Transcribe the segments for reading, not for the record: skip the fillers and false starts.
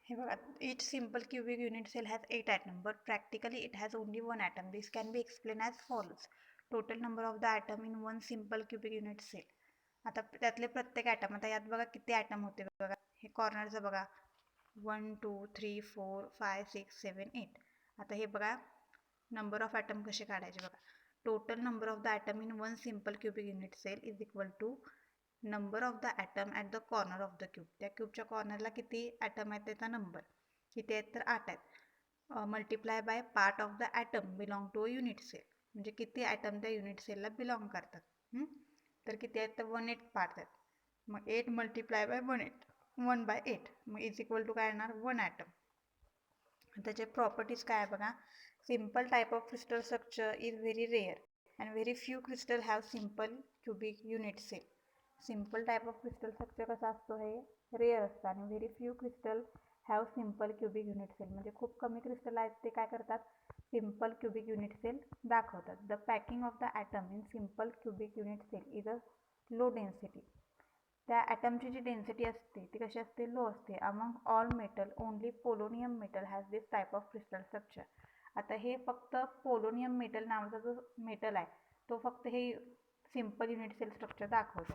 हे बघा, each simple cubic unit cell has 8 atoms, but practically it has only one atom. This can be explained as follows. Total number of the atom in one simple cubic unit cell. आता त्यातले प्रत्येक item, आता यात बघा किती item होते बघा, हे कॉर्नरचं बघा 1 2 3 4 5 6 7 8. आता हे बघा नंबर ऑफ ॲटम कसे काढायचे बघा. Total number of the atom in one simple cubic unit cell is equal to number of the atom at the corner of the cube. त्या क्यूबच्या कॉर्नरला किती ॲटम आहेत त्याचा नंबर किती आहेत तर 8 आहेत. Multiply by part of the atom belong to a unit cell, म्हणजे किती ॲटम त्या युनिट सेलला बिलॉंग करतात. तर किती आहेत तर 1/8 पार्ट आहेत. मग 8 मल्टिप्लाय बाय 1/8 मग इज इक्वल टू काय येणार 1 ॲटम. त्याचे प्रॉपर्टीज काय आहे बघा. Simple type of crystal structure is very rare and very few crystal have simple cubic unit cell. Simple type of crystal structure कसा असतो हे रेअर असतं आणि very few crystal have simple cubic unit cell, म्हणजे खूप कमी crystal आहेत ते काय करतात सिम्पल क्युबिक युनिट सेल दाखवतात. The packing of the atom in simple cubic unit cell is a low density. त्या ॲटमची जी डेन्सिटी असते ती कशी असते लो असते. Among all metal only polonium metal has this type of crystal structure. आता हे फक्त पोलोनियम मेटल नावाचा जो मेटल आहे तो फक्त हे सिम्पल युनिट सेल स्ट्रक्चर दाखवतो.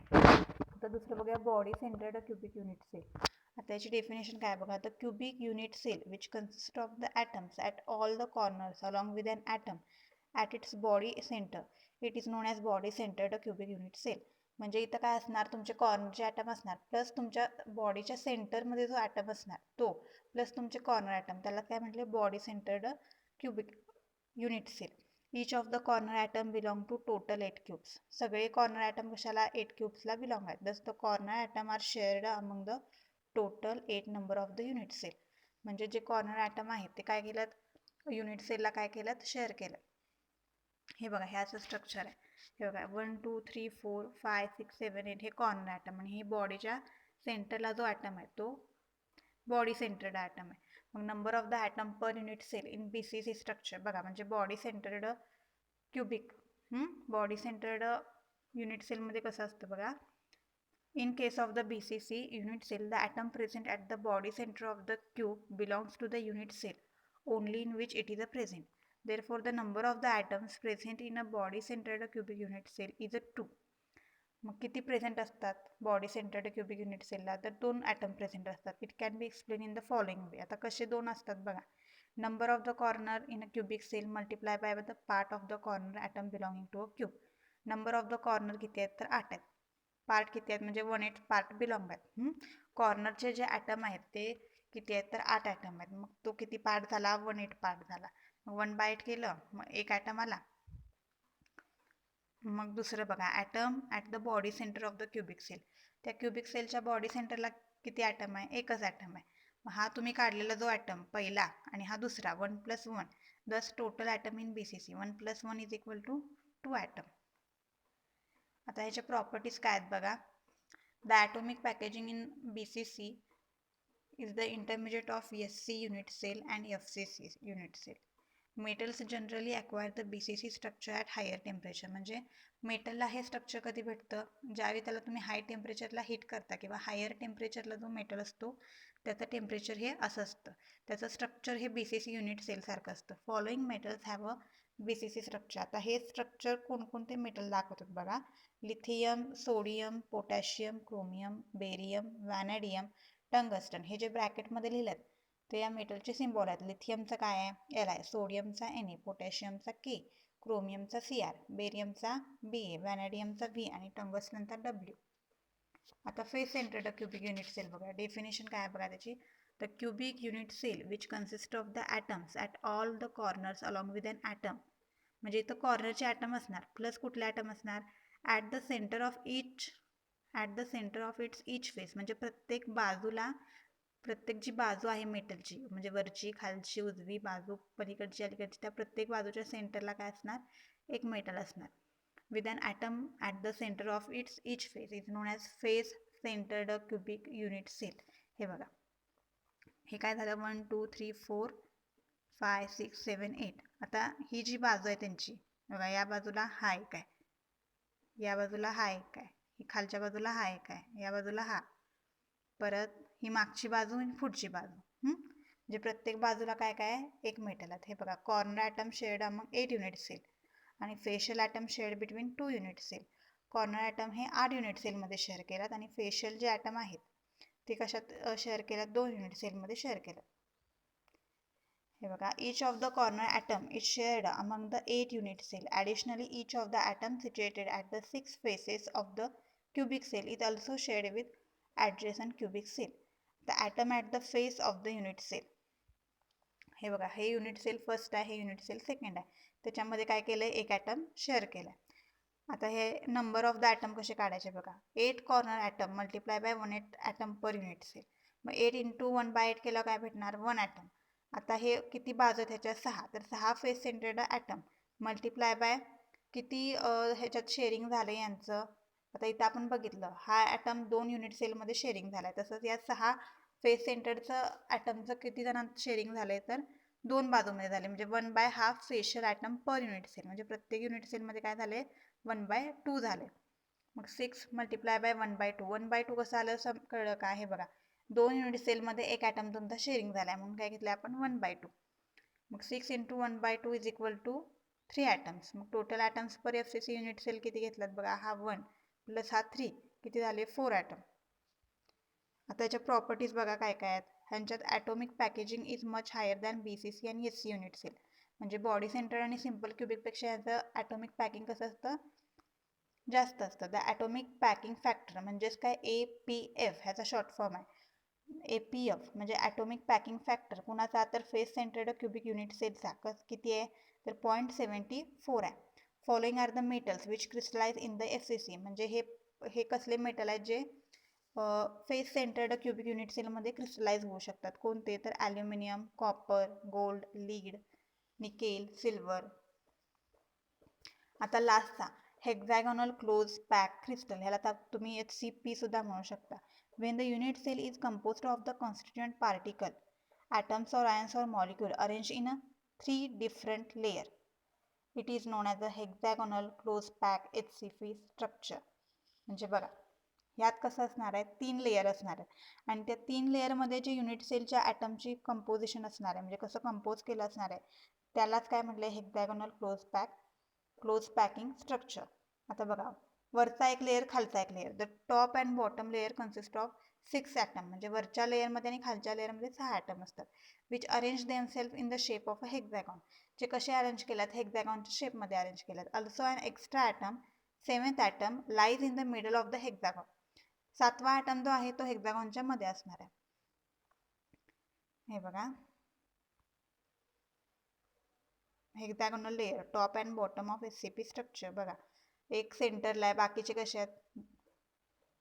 आता दुसरं बघूया body centred cubic unit cell. आता याची डेफिनेशन काय बघा. The cubic unit cell which consist of the atoms at all the corners along with an atom at its body centre it is known as body centred cubic unit cell. म्हणजे इथं काय असणार तुमचे कॉर्नरचे atom असणार plus तुमच्या बॉडीच्या सेंटरमध्ये जो ॲटम असणार तो प्लस तुमचे कॉर्नर ॲटम, त्याला काय म्हटले body centred cubic unit cell. Each of the corner atom belong to total 8 cubes. सगळे कॉर्नर ॲटम कशाला 8 क्यूब्सला बिलॉंग आहेत. Thus the corner atom are shared among the total 8 number of the unit cell. म्हणजे जे corner item आहेत ते काय केलं युनिट सेलला काय केलं शेअर केलं. हे बघा ह्याचं स्ट्रक्चर आहे. हे बघा 1 2 3 4 5 6 7 8 हे कॉर्नर ॲटम आणि हे बॉडीच्या सेंटरला जो ॲटम आहे तो बॉडी सेंटर्ड ॲटम आहे. मग number of the atom per unit cell in BCC structure बघा, म्हणजे body centred cubic body centred unit सेलमध्ये कसं असतं बघा. In case of the BCC unit cell, the atom present at the body center of the cube belongs to the unit cell only in which it is present. Therefore, the number of the atoms present in a body centered cubic unit cell is 2. मग किती present असतात body centred cubic unit सेलला तर 2 atom present असतात. It can be explain in the following way. आता कसे 2 असतात बघा. Number of the corner in a cubic cell multiply by the part of the corner atom belonging to a cube. Number of the corner किती आहेत तर 8 आहेत. Part किती आहेत म्हणजे 1/8 पार्ट बिलॉंग आहेत. कॉर्नरचे जे ॲटम आहेत ते किती आहेत तर 8 ॲटम आहेत. मग तो किती पार्ट झाला 1/8 पार्ट झाला. मग 1/8 केलं मग 1 ॲटम आला. मग दुसरं बघा atom at the body centre of the cubic cell. त्या क्युबिक सेलच्या बॉडी सेंटरला किती ॲटम आहे एकच ॲटम आहे. मग हा तुम्ही काढलेला जो ॲटम पहिला आणि हा दुसरा 1 + 1 thus total atom in BCC 1 + 1 is equal to 2 atom. आता ह्याच्या प्रॉपर्टीज काय आहेत बघा. The atomic packaging in BCC is the intermediate of SC unit cell and FCC unit cell. Metals generally acquire the BCC structure at higher temperature. म्हणजे मेटलला हे structure कधी भेटतं ज्यावेळी त्याला तुम्ही हाय टेम्परेचरला हीट करता किंवा हायर टेम्परेचरला जो मेटल असतो त्याचं टेम्परेचर हे असं असतं. त्याचं स्ट्रक्चर हे BCC युनिट सेलसारखं असतं. Following metals have a BCC structure. आता हे स्ट्रक्चर कोणकोणते मेटल दाखवतात बघा. Lithium, sodium, potassium, chromium, barium, vanadium, tungsten. हे जे ब्रॅकेटमध्ये लिहिलं ते या मेटलचे सिम्बॉल आहेत. लिथियमचा काय आहे Li, सोडियमचा Na, पोटॅशियमचा K, क्रोमियमचा Cr, बेरियमचा Ba, व्हॅनेडियमचा V आणि टंगस्टनचा W. आता face centred cubic unit cell बघा. डेफिनेशन काय आहे बघा त्याची. The cubic unit cell which consist of the atoms at all the corners along with an atom. म्हणजे इथं कॉर्नरचे ॲटम असणार प्लस कुठले ॲटम असणार at the centre of its each face. म्हणजे प्रत्येक बाजूला प्रत्येक जी बाजू आहे मेटलची म्हणजे वरची खालची उजवी बाजू पलीकडची अलीकडची त्या प्रत्येक बाजूच्या सेंटरला काय असणार एक मेटल असणार. With an atom at the centre of its each face is known as face centred cubic unit cell. हे बघा हे काय झालं 1 2 3 4 5 6 7 8. आता ही जी बाजू आहे त्यांची बघा या बाजूला हा एक आहे, या बाजूला हा एक आहे, ही खालच्या बाजूला हा एक आहे, या बाजूला हा, परत ही मागची बाजू आणि पुढची बाजू. म्हणजे प्रत्येक बाजूला काय काय आहे, एक मेटल आहे. हे बघा, corner atom shared among 8 unit cell आणि facial atom shared between 2 unit cell. Corner atom हे 8 युनिट सेलमध्ये शेअर केलात आणि फेशियल जे ॲटम आहेत ते कशात शेअर केलात, 2 युनिट सेलमध्ये शेअर केलं. हे बघा, each of the corner atom is shared among the 8 unit cell. Additionally, each of the atoms situated at the 6 faces of the cubic cell is also shared with adjacent cubic cell. The atom at the face of the unit cell. हे बघा, हे unit sale first आहे, हे unit sale second आहे. त्याच्यामध्ये काय केलंय, एक ॲटम शेअर केलाय. आता हे नंबर ऑफ द ॲटम कसे काढायचे बघा. 8 corner atom multiply by 1 atom per unit cell. मग 8 इंटू 1/8 केलं काय भेटणार, 1 ॲटम. आता हे किती बाजू आहेत ह्याच्या, 6. तर 6 face centred atom multiply by किती ह्याच्यात शेअरिंग झालं यांचं. आता इथं आपण बघितलं, हा ॲटम 2 युनिट सेलमध्ये शेअरिंग झाला आहे. तसंच या 6 फेस सेंटरचं ॲटमचं किती जणांत शेअरिंग झालं आहे, तर 2 बाजूमध्ये झाले. म्हणजे 1/2 facial atom per unit cell. म्हणजे प्रत्येक युनिट सेलमध्ये काय झाले, 1/2 झाले. मग 6 मल्टिप्लाय बाय 1/2. 1/2 कसं आलं कळलं का, हे बघा, 2 युनिट सेलमध्ये एक ॲटम तुमचा शेअरिंग झाला आहे म्हणून काय घेतलं आपण, 1/2. मग 6 into 1/2 is equal to 3 atoms. मग total atoms per FCC unit cell किती घेतलात बघा, हा 1 प्लस हा 3 किती झाले, 4 ॲटम. आता याच्या प्रॉपर्टीज बघा काय काय आहेत. ह्यांच्यात atomic packaging is much higher than BCC आणि SC युनिट सेल. म्हणजे बॉडी सेंटर आणि सिम्पल क्युबिकपेक्षा याचं ॲटॉमिक पॅकिंग कसं असतं, जास्त असतं. द ॲटॉमिक पॅकिंग फॅक्टर म्हणजेच काय, APF ह्याचा शॉर्ट फॉर्म आहे. APF म्हणजे ॲटॉमिक पॅकिंग फॅक्टर कुणाचा, तर फेस सेंटर्ड क्युबिक युनिट सेलचा किती आहे, तर 0.74 आहे. Following are the metals which crystallise in the FCC. म्हणजे हे कसले मेटल आहेत जे फेस सेंटर्ड क्युबिक युनिट सेलमध्ये क्रिस्टलाइज होऊ शकतात. कोणते, तर aluminium, copper, gold, lead, nickel, silver. आता लास्टचा हेक्झॅगोनल क्लोज पॅक क्रिस्टल, ह्याला तुम्ही HCP सुद्धा म्हणू शकता. When the unit cell is composed of the constituent particle, atoms or ions or molecule arranged in a 3 different layer, it is known as a hexagonal closed pack HCP structure. म्हणजे बघा, ह्यात कसं असणार आहे, 3 layer असणार आहे आणि त्या 3 लेयरमध्ये जे युनिट सेलच्या ॲटमची कंपोजिशन असणार आहे, म्हणजे कसं कंपोज केलं असणार आहे, त्यालाच काय म्हटलं, हेक्झॅगोनल क्लोज पॅकिंग स्ट्रक्चर. आता बघा, वरचा एक लेयर, खालचा एक layer. The top and bottom layer consist of 6 atom. म्हणजे वरच्या लेयरमध्ये आणि खालच्या लेयरमध्ये 6 ॲटम असतात. Which arrange themselves in the shape of a hexagon. जे कसे अरेंज केल्यात, हेक्झॅगॉनच्या शेपमध्ये अरेंज केल्यात. Also an extra atom, 7th atom lies in the middle of the hexagon. 7वा ॲटम जो आहे तो हेक्झॅगॉनच्या मध्ये असणार आहे. हे बघा, hexagonal layer, top and bottom of HCP structure. बघा, एक सेंटरला आहे, बाकीचे कसे आहेत,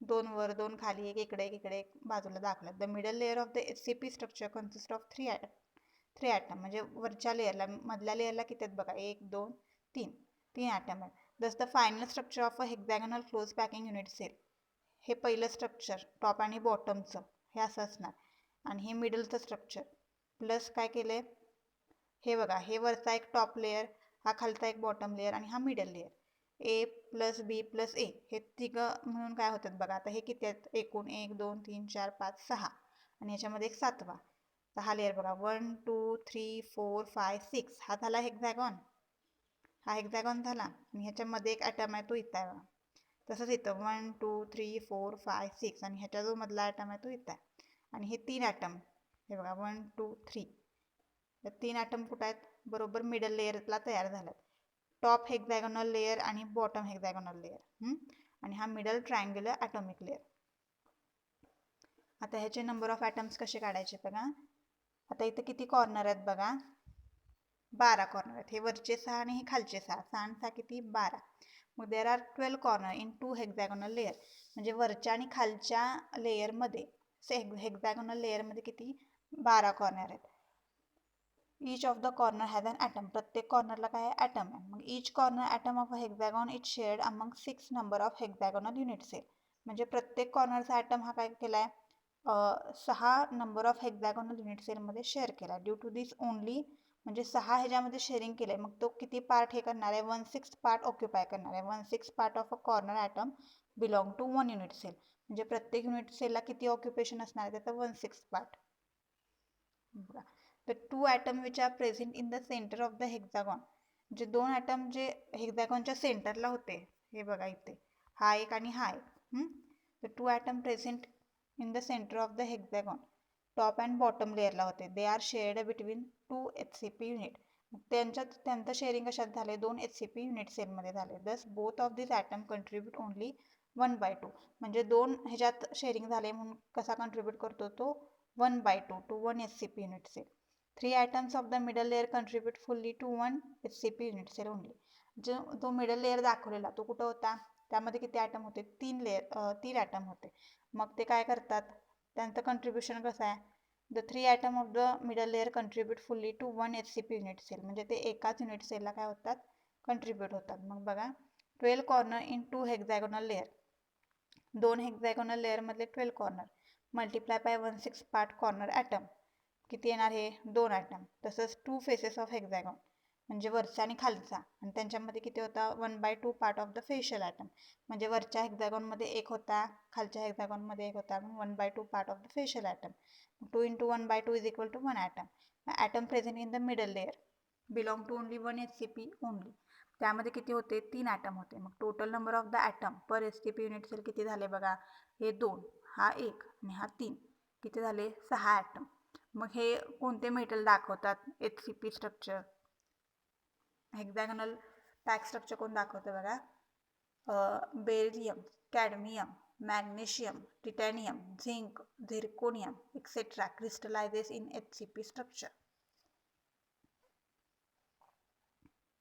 2 वर 2 खाली, एक इकडे एक बाजूला दाखवतात. The middle layer of the HCP structure consist of 3 atom. म्हणजे वरच्या लेयरला, मधल्या लेयरला किती आहेत बघा, 1 2 3 ॲटम आहेत. Thus the final structure of a hexagonal close packing unit cell. हे पहिलं स्ट्रक्चर टॉप आणि बॉटमचं हे असं असणार आणि हे मिडलचं स्ट्रक्चर. प्लस काय केलंय, हे बघा, हे वरचा एक टॉप लेयर, हा खालचा एक बॉटम लेयर आणि हा middle layer. A plus B plus A हे तिघं म्हणून काय होतात बघा. आता हे किती आहेत, एकूण 1 2 3 4 5 6 आणि ह्याच्यामध्ये एक 7वा. तर हा लेयर बघा, 1 2 3 4 5 6. हा झाला हेक्झॅगॉन, हा हेक्झॅगॉन झाला आणि ह्याच्यामध्ये एक ॲटम आहे तो इथं आहे बघा. तसंच इथं 1 2 3 4 5 6 आणि ह्याच्या जो मधला ॲटम आहे तो इथं आहे. आणि हे 3 ॲटम, हे बघा 1 2 3, या 3 ॲटम कुठं आहेत, बरोबर मिडल लेअरला तयार झाल्यात. टॉप हेक्झॅगोनल लेयर आणि बॉटम हेक्झॅगोनल लेयर आणि हा मिडल ट्रायंग्युलर ॲटॉमिक लेयर. आता ह्याचे नंबर ऑफ ॲटम्स कसे काढायचे बघा. आता इथं किती कॉर्नर आहेत बघा, 12 कॉर्नर आहेत. हे वरचे 6 आणि हे खालचे 6, 6 आणि 6 किती, 12. मग there are 12 corner in 2 hexagonal layer. म्हणजे वरच्या आणि खालच्या लेयरमध्ये, हेक्झॅगोनल लेयरमध्ये किती, 12 कॉर्नर आहेत. Each of the corner has an atom. प्रत्येक कॉर्नरला काय आहे, ॲटम आहे. मग each corner atom of a hexagon is shared among 6 number of hexagonal unit cell. म्हणजे प्रत्येक कॉर्नरचा ॲटम हा काय केला आहे, 6 नंबर ऑफ हेक्झॅगोनल युनिट सेलमध्ये शेअर केला. ड्यू टू दिस ओनली, म्हणजे 6 ह्याच्यामध्ये शेअरिंग केलं आहे. मग तो किती पार्ट हे करणार आहे, 1/6 पार्ट ऑक्युपाय करणार आहे. 1/6 part of a corner atom belong to 1 unit cell. म्हणजे प्रत्येक युनिट सेलला किती ऑक्युपेशन असणार आहे त्याचा 1/6 पार्ट. बघा, the two atom which are present in the centre of the hexagon, म्हणजे 2 ॲटम जे हेक्झागॉनच्या सेंटरला होते, हे बघा इथे हा एक आणि हा एक. The two atom present in the centre of the hexagon top and bottom लेअरला होते. They are shared between 2 HCP unit. त्यांचं शेअरिंग कशात झाले, 2 HCP युनिट सेलमध्ये झाले. Thus both of this atom contribute only 1/2, म्हणजे 2 ह्याच्यात शेअरिंग झाले म्हणून कसा कंट्रीब्यूट करतो तो 1/2 to 1 HCP unit cell. 3 atoms of the middle layer contribute fully to 1 HCP unit cell only. जो मिडल लेअर दाखवलेला तो कुठं होता, त्यामध्ये किती ॲटम होते, 3 ॲटम होते. मग ते काय करतात, त्यांचं कंट्रीब्युशन कसं आहे, the 3 atom of the middle layer contribute fully to 1 HCP unit cell, म्हणजे ते एकाच युनिट सेलला काय होतात, कंट्रीब्यूट होतात. मग बघा, 12 corner in 2 hexagonal layer, 2 hexagonal लेअरमधले 12 corner multiply by 1/6 part corner atom, किती येणार हे 2 ॲटम. तसंच 2 फेसेस ऑफ हेक्झॅगॉन, म्हणजे वरचा आणि खालचा, आणि त्यांच्यामध्ये किती होता 1/2 part of the facial atom, म्हणजे वरच्या हेक्झॅगॉनमध्ये एक होता, खालच्या हेक्झॅगॉनमध्ये एक होता, म्हणून 1/2 part of the facial atom. 2 × 1/2 is equal to 1 atom. Atom present in the middle layer belong to only 1 HCP only, त्यामध्ये किती होते 3 ॲटम होते. मग total number of the atom per HCP unit cell किती झाले बघा, हे 2, हा 1 आणि हा 3, किती झाले 6 ॲटम. मग हे कोणते मेटल दाखवतात HCP structure, hexagonal pack structure कोण दाखवतं बघा, beryllium, cadmium, magnesium, titanium, zinc, zirconium etcetera crystallises in HCP structure.